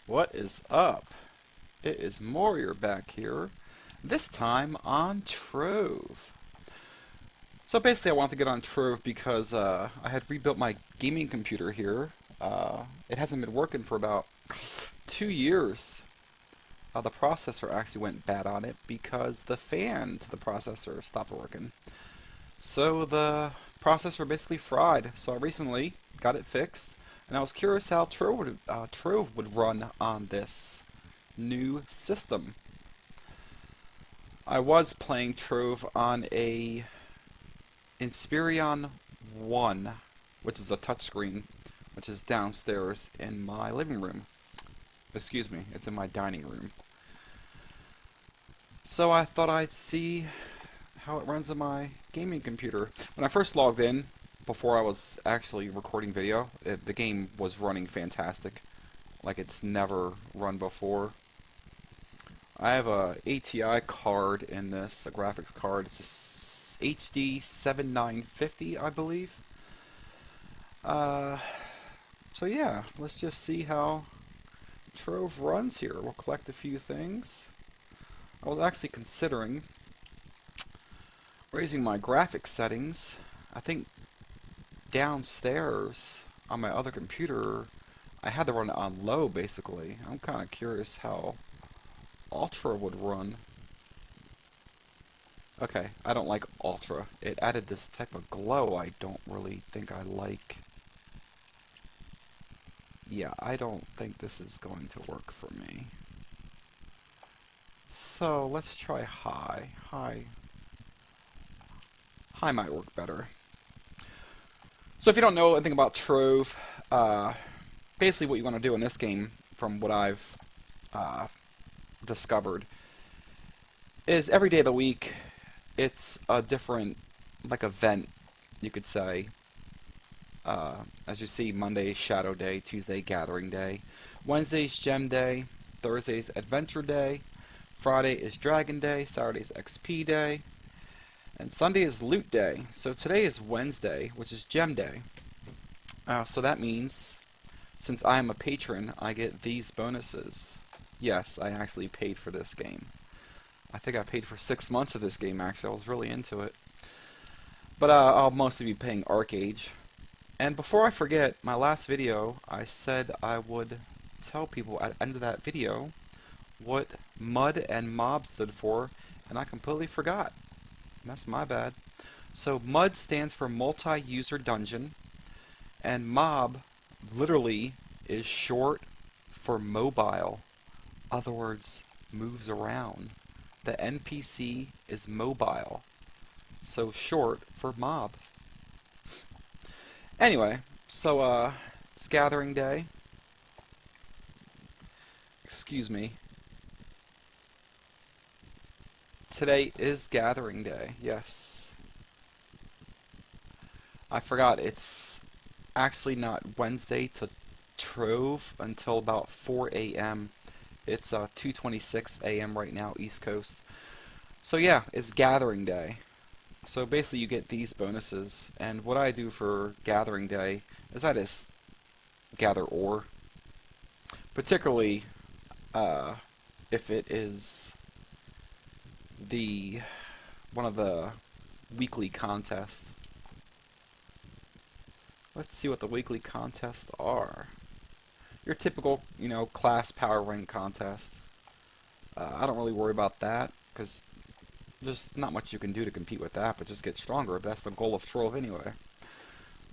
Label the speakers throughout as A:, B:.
A: What is up? It is MoiR back here, this time on Trove. So basically I wanted to get on Trove because I had rebuilt my gaming computer here. It hasn't been working for about 2 years. The processor actually went bad on it because the fan to the processor stopped working. So the processor basically fried. So I recently got it fixed, and I was curious how Trove would run on this new system. I was playing Trove on a Inspiron 1, which is a touchscreen, which is downstairs in my living room. Excuse me, it's in my dining room. So I thought I'd see how it runs on my gaming computer. When I first logged in, before I was actually recording video, the game was running fantastic, like it's never run before. I have a ATI card in this, a graphics card. It's a HD 7950, I believe. So yeah, let's just see how Trove runs here. We'll collect a few things. I was actually considering raising my graphics settings. I think downstairs on my other computer, I had to run it on low basically. I'm kind of curious how Ultra would run. Okay, I don't like Ultra. It added this type of glow I don't really think I like. Yeah, I don't think this is going to work for me. So let's try high. High might work better. So if you don't know anything about Trove, basically what you want to do in this game, from what I've discovered, is every day of the week it's a different, like, event, you could say. As you see, Monday is Shadow Day, Tuesday Gathering Day, Wednesday's Gem Day, Thursday's Adventure Day, Friday is Dragon Day, Saturday's XP Day, and Sunday is Loot Day. So today is Wednesday, which is Gem Day. So that means, since I am a patron, I get these bonuses. Yes, I actually paid for this game. I think I paid for 6 months of this game, actually. I was really into it. But I'll mostly be paying Arcade. And before I forget, my last video, I said I would tell people at the end of that video what MUD and MOB stood for, and I completely forgot. That's my bad. So MUD stands for Multi-User Dungeon, and MOB literally is short for mobile. Other words, moves around. The NPC is mobile, so short for MOB. Anyway, so it's Gathering Day. Excuse me. Today is Gathering Day, yes. I forgot, it's actually not Wednesday to Trove until about 4 a.m. It's 2:26 a.m. right now, East Coast. So yeah, it's Gathering Day. So basically you get these bonuses, and what I do for Gathering Day is I just gather ore. Particularly if it is one of the weekly contests. Let's see what the weekly contests are. Your typical, class power rank contest. I don't really worry about that, because there's not much you can do to compete with that, but just get stronger. That's the goal of Trove anyway.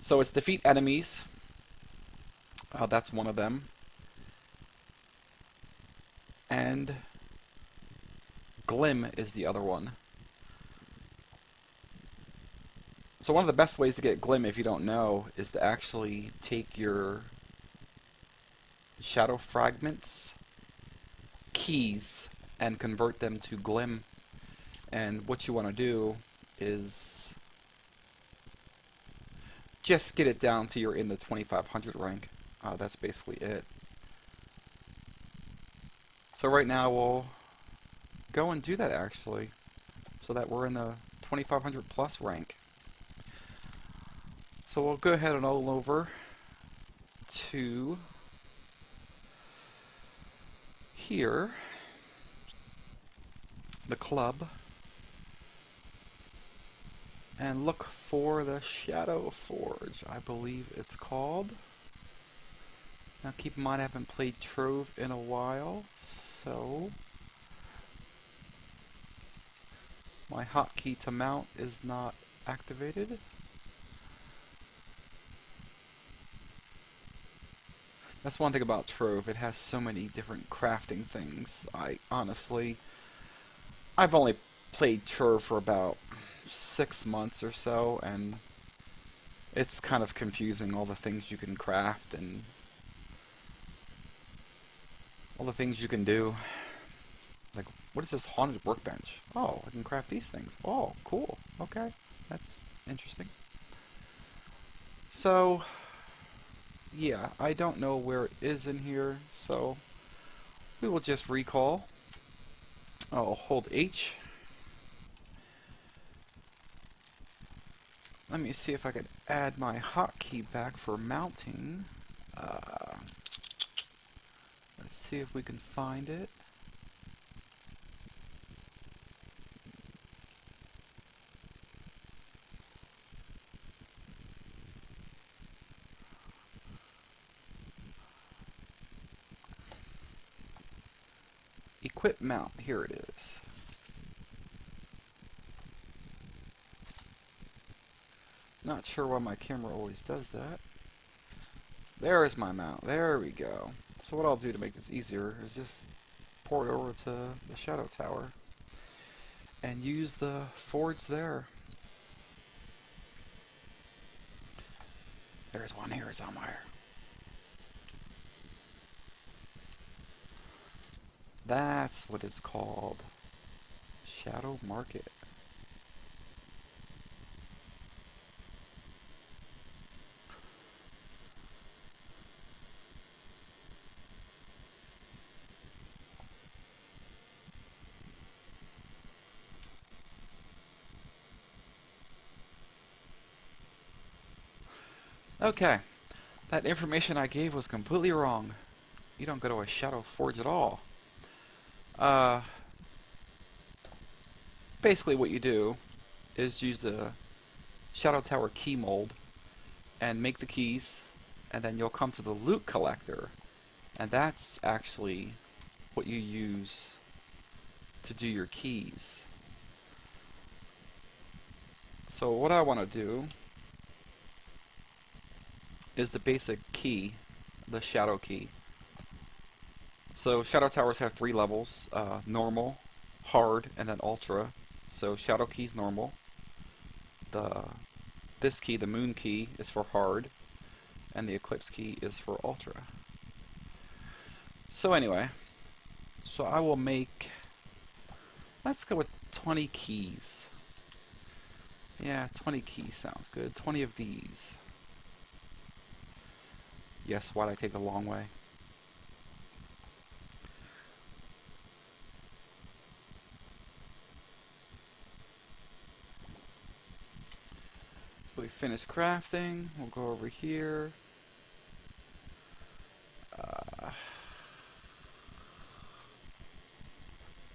A: So it's defeat enemies. That's one of them. And Glim is the other one. So one of the best ways to get Glim, if you don't know, is to actually take your Shadow Fragments keys and convert them to Glim. And what you want to do is just get it down to you're in the 2500 rank. That's basically it. So right now we'll go and do that actually, so that we're in the 2500 plus rank. So we'll go ahead and roll over to here, the club, and look for the Shadow Forge, I believe it's called. Now keep in mind I haven't played Trove in a while, so my hotkey to mount is not activated. That's one thing about Trove, it has so many different crafting things. I've only played Trove for about 6 months or so, and it's kind of confusing, all the things you can craft and all the things you can do. Like, what is this haunted workbench? Oh, I can craft these things. Oh, cool. Okay, that's interesting. So, yeah, I don't know where it is in here, so we will just recall. I'll hold H. Let me see if I can add my hotkey back for mounting. Let's see if we can find it. Equip mount, here it is. Not sure why my camera always does that. There is my mount, there we go. So what I'll do to make this easier is just port over to the Shadow Tower and use the forge there. There's one here somewhere. That's what it's called. Shadow Market. Okay, that information I gave was completely wrong. You don't go to a Shadow Forge at all. Uh, Basically what you do is use the Shadow Tower key mold and make the keys, and then you'll come to the loot collector, and that's actually what you use to do your keys. So what I want to do is the basic key, the shadow key. So Shadow Towers have 3 levels, normal, hard, and then ultra. So Shadow Key's normal. This key, the Moon Key, is for hard, and the Eclipse Key is for ultra. So anyway, so I will make, let's go with 20 keys. Yeah, 20 keys sounds good. 20 of these. Yes, why'd I take the long way? We finish crafting. We'll go over here.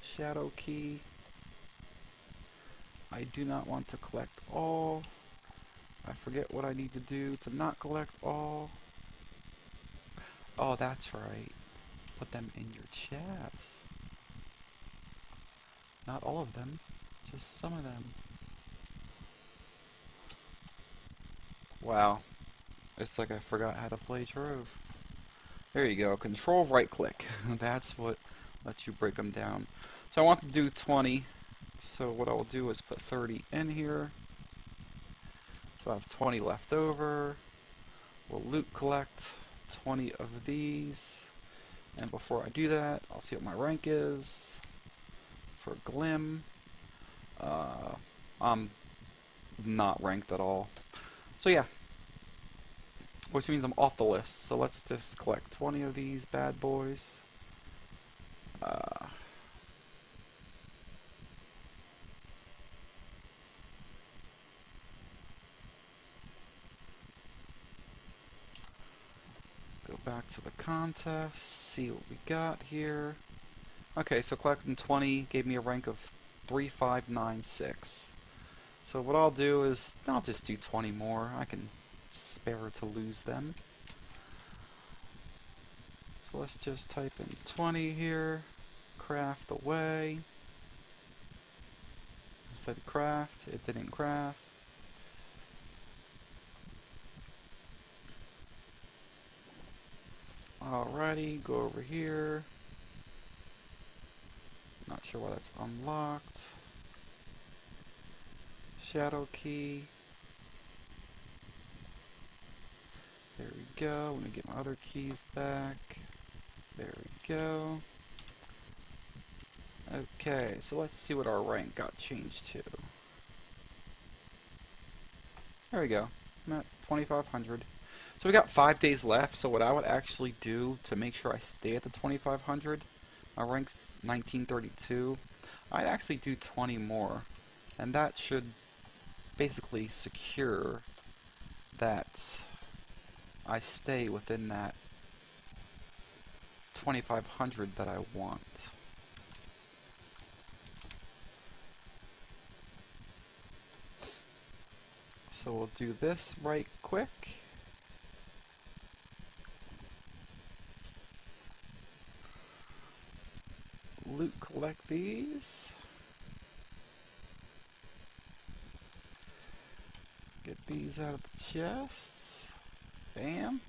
A: Shadow key. I do not want to collect all. I forget what I need to do to not collect all. Oh, that's right. Put them in your chest. Not all of them, just some of them. Wow. It's like I forgot how to play Trove. There you go. Control right click. That's what lets you break them down. So I want to do 20. So what I'll do is put 30 in here. So I have 20 left over. We'll loot collect 20 of these. And before I do that, I'll see what my rank is. For Glim, I'm not ranked at all. So yeah, which means I'm off the list. So let's just collect 20 of these bad boys. Go back to the contest, see what we got here. Okay, so collecting 20 gave me a rank of 3596. So what I'll do is, I'll just do 20 more. I can spare to lose them. So let's just type in 20 here. Craft away. I said craft, it didn't craft. Alrighty, go over here. Not sure why that's unlocked. Shadow key. There we go. Let me get my other keys back. There we go. Okay, so let's see what our rank got changed to. There we go. I'm at 2,500. So we got 5 days left, so what I would actually do to make sure I stay at the 2,500, my rank's 1932, I'd actually do 20 more. And that should basically secure that I stay within that 2,500 that I want. So we'll do this right quick. Loot collect these. Get these out of the chests. Bam.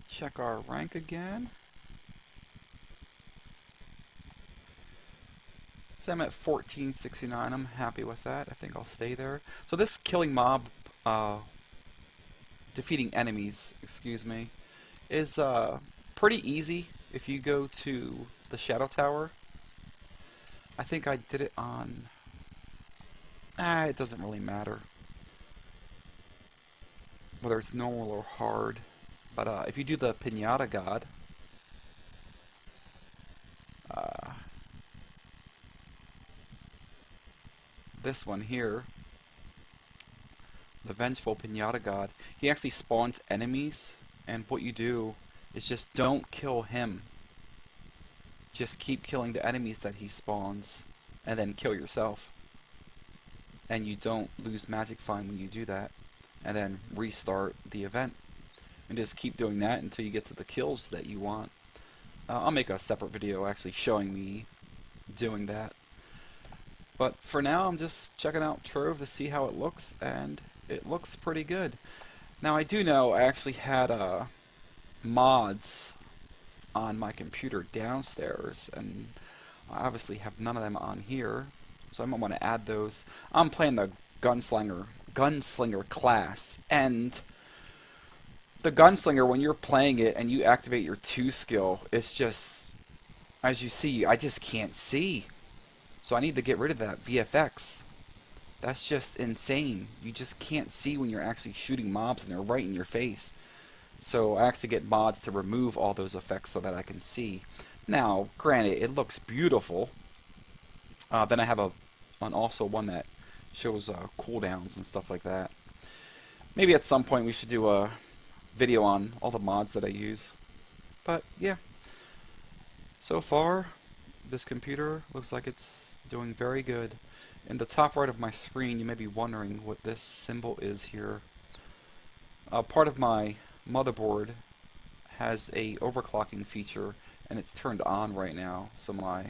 A: Check our rank again. So I'm at 1469. I'm happy with that. I think I'll stay there. So this killing mob, defeating enemies, excuse me, is pretty easy if you go to the Shadow Tower. I think I did it on... it doesn't really matter whether it's normal or hard. But if you do the Pinata God, this one here, the Vengeful Pinata God, he actually spawns enemies, and what you do is just don't kill him. Just keep killing the enemies that he spawns, and then kill yourself. And you don't lose Magic Find when you do that, and then restart the event. And just keep doing that until you get to the kills that you want. I'll make a separate video actually showing me doing that. But for now, I'm just checking out Trove to see how it looks, and it looks pretty good. Now, I do know I actually had mods on my computer downstairs, and I obviously have none of them on here, so I might want to add those. I'm playing the Gunslinger class, and the Gunslinger, when you're playing it and you activate your 2 skill, it's just, as you see, I just can't see. So I need to get rid of that VFX. That's just insane. You just can't see when you're actually shooting mobs and they're right in your face. So I actually get mods to remove all those effects so that I can see. Now, granted, it looks beautiful. Then I have also one that shows cooldowns and stuff like that. Maybe at some point we should do a video on all the mods that I use. But yeah, so far this computer looks like it's doing very good. In the top right of my screen, you may be wondering what this symbol is here. Part of my motherboard has a overclocking feature, and it's turned on right now, so my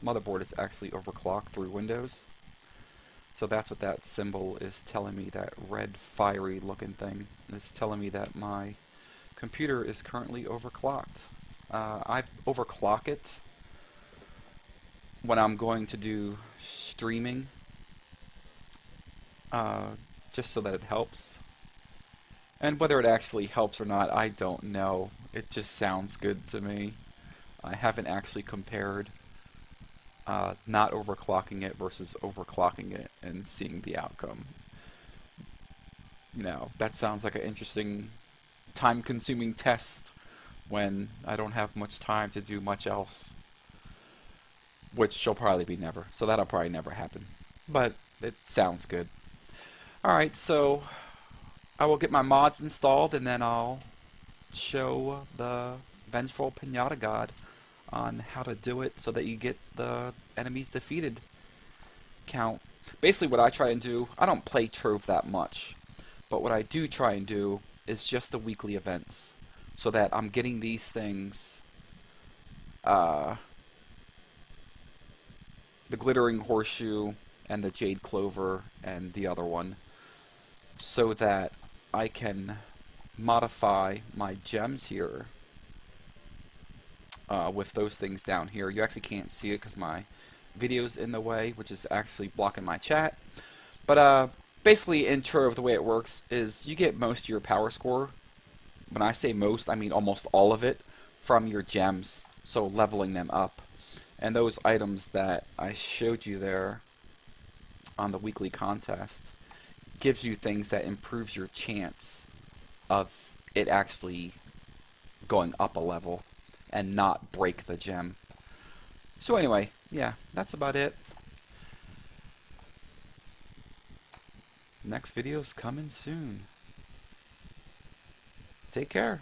A: motherboard is actually overclocked through Windows. So that's what that symbol is telling me, that red fiery looking thing. It's telling me that my computer is currently overclocked. I overclock it when I'm going to do streaming, just so that it helps. And whether it actually helps or not, I don't know. It just sounds good to me. I haven't actually compared not overclocking it versus overclocking it and seeing the outcome. You know, that sounds like an interesting, time-consuming test when I don't have much time to do much else. Which shall probably be never. So that'll probably never happen. But it sounds good. Alright, so I will get my mods installed and then I'll show the Vengeful Pinata God on how to do it so that you get the enemies defeated count. Basically what I try and do, I don't play Trove that much, but what I do try and do is just the weekly events so that I'm getting these things, uh, the Glittering Horseshoe and the Jade Clover and the other one, so that I can modify my gems here with those things down here. You actually can't see it because my video's in the way, which is actually blocking my chat. But basically, in Trove, the way it works is you get most of your power score. When I say most, I mean almost all of it from your gems, so leveling them up. And those items that I showed you there on the weekly contest gives you things that improves your chance of it actually going up a level and not break the gem. So anyway, yeah, that's about it. Next video's coming soon. Take care.